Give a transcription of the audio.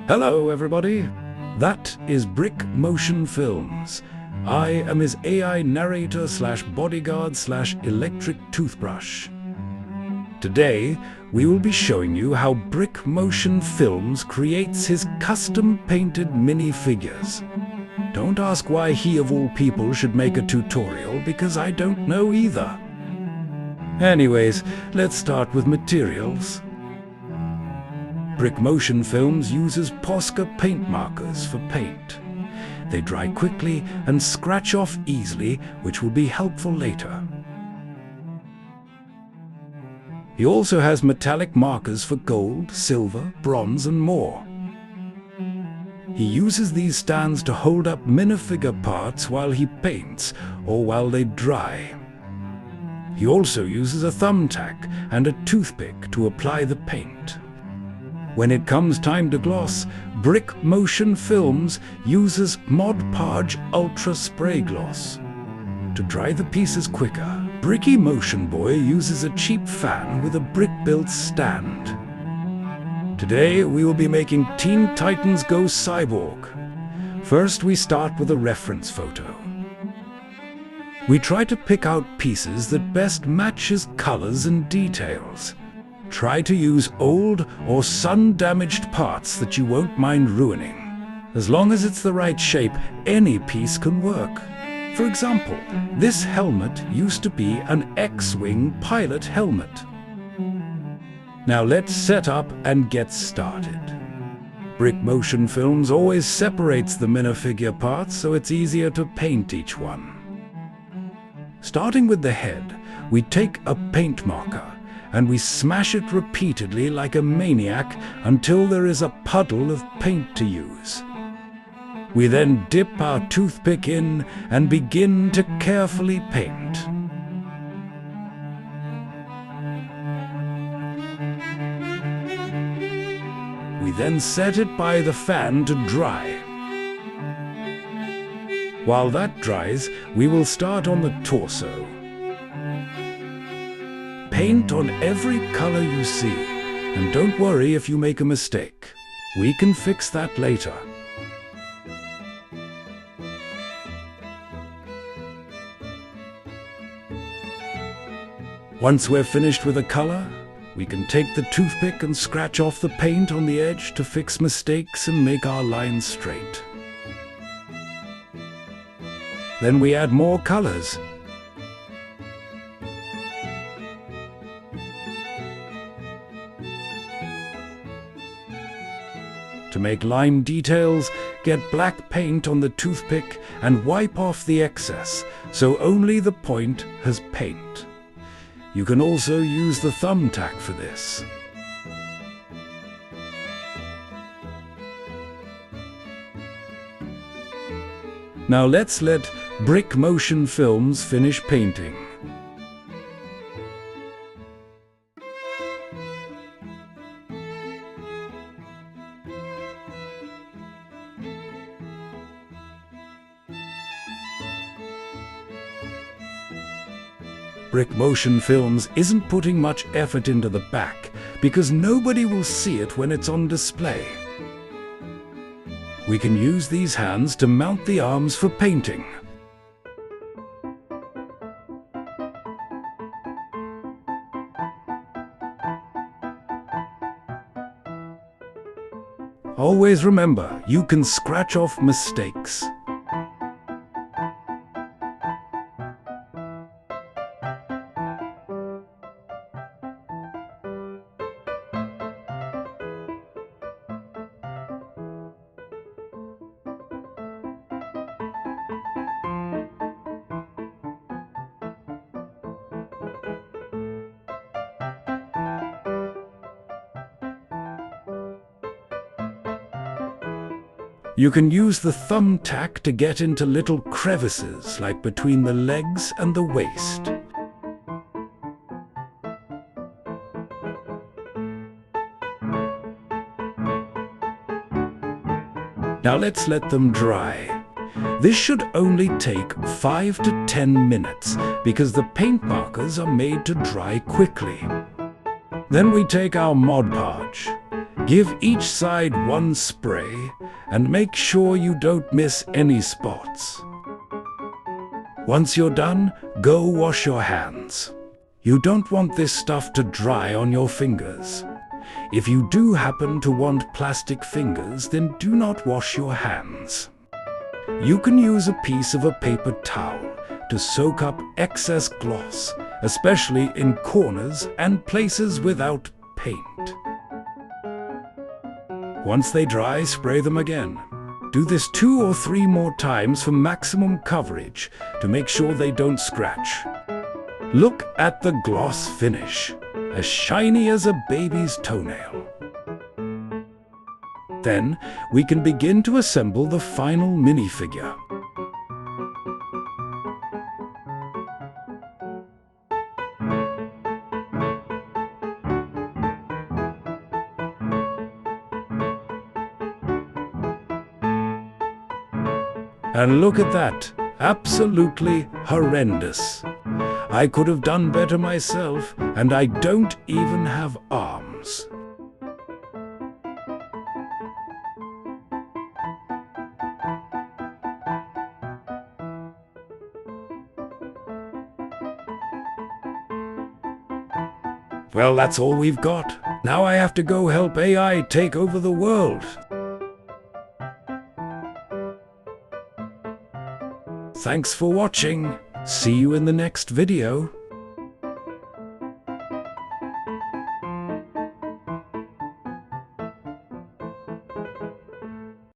Hello everybody, that is Brick Motion Films. I am his AI narrator slash bodyguard slash electric toothbrush. Today, we will be showing you how Brick Motion Films creates his custom painted minifigures. Don't ask why he of all people should make a tutorial, because I don't know either. Anyways, let's start with materials. Brick Motion Films uses Posca paint markers for paint. They dry quickly and scratch off easily, which will be helpful later. He also has metallic markers for gold, silver, bronze, and more. He uses these stands to hold up minifigure parts while he paints or while they dry. He also uses a thumbtack and a toothpick to apply the paint. When it comes time to gloss, Brick Motion Films uses Mod Podge Ultra Spray Gloss. To dry the pieces quicker, Bricky Motion Boy uses a cheap fan with a brick-built stand. Today we will be making Teen Titans Go Cyborg. First we start with a reference photo. We try to pick out pieces that best match his colors and details. Try to use old or sun-damaged parts that you won't mind ruining. As long as it's the right shape, any piece can work. For example, this helmet used to be an X-Wing pilot helmet. Now let's set up and get started. Brick Motion Films always separates the minifigure parts so it's easier to paint each one. Starting with the head, we take a paint marker and we smash it repeatedly like a maniac until there is a puddle of paint to use. We then dip our toothpick in and begin to carefully paint. We then set it by the fan to dry. While that dries, we will start on the torso. Paint on every color you see, and don't worry if you make a mistake. We can fix that later. Once we're finished with a color, we can take the toothpick and scratch off the paint on the edge to fix mistakes and make our lines straight. Then we add more colors. To make line details, get black paint on the toothpick and wipe off the excess, so only the point has paint. You can also use the thumbtack for this. Now let's let Brick Motion Films finish painting. Brick Motion Films isn't putting much effort into the back because nobody will see it when it's on display. We can use these hands to mount the arms for painting. Always remember, you can scratch off mistakes. You can use the thumbtack to get into little crevices, like between the legs and the waist. Now let's let them dry. This should only take 5 to 10 minutes because the paint markers are made to dry quickly. Then we take our Mod Podge. Give each side one spray and make sure you don't miss any spots. Once you're done, go wash your hands. You don't want this stuff to dry on your fingers. If you do happen to want plastic fingers, then do not wash your hands. You can use a piece of a paper towel to soak up excess gloss, especially in corners and places without paint. Once they dry, spray them again. Do this 2 or 3 more times for maximum coverage to make sure they don't scratch. Look at the gloss finish, as shiny as a baby's toenail. Then we can begin to assemble the final minifigure. And look at that, absolutely horrendous. I could have done better myself, and I don't even have arms. Well, that's all we've got. Now I have to go help AI take over the world. Thanks for watching. See you in the next video.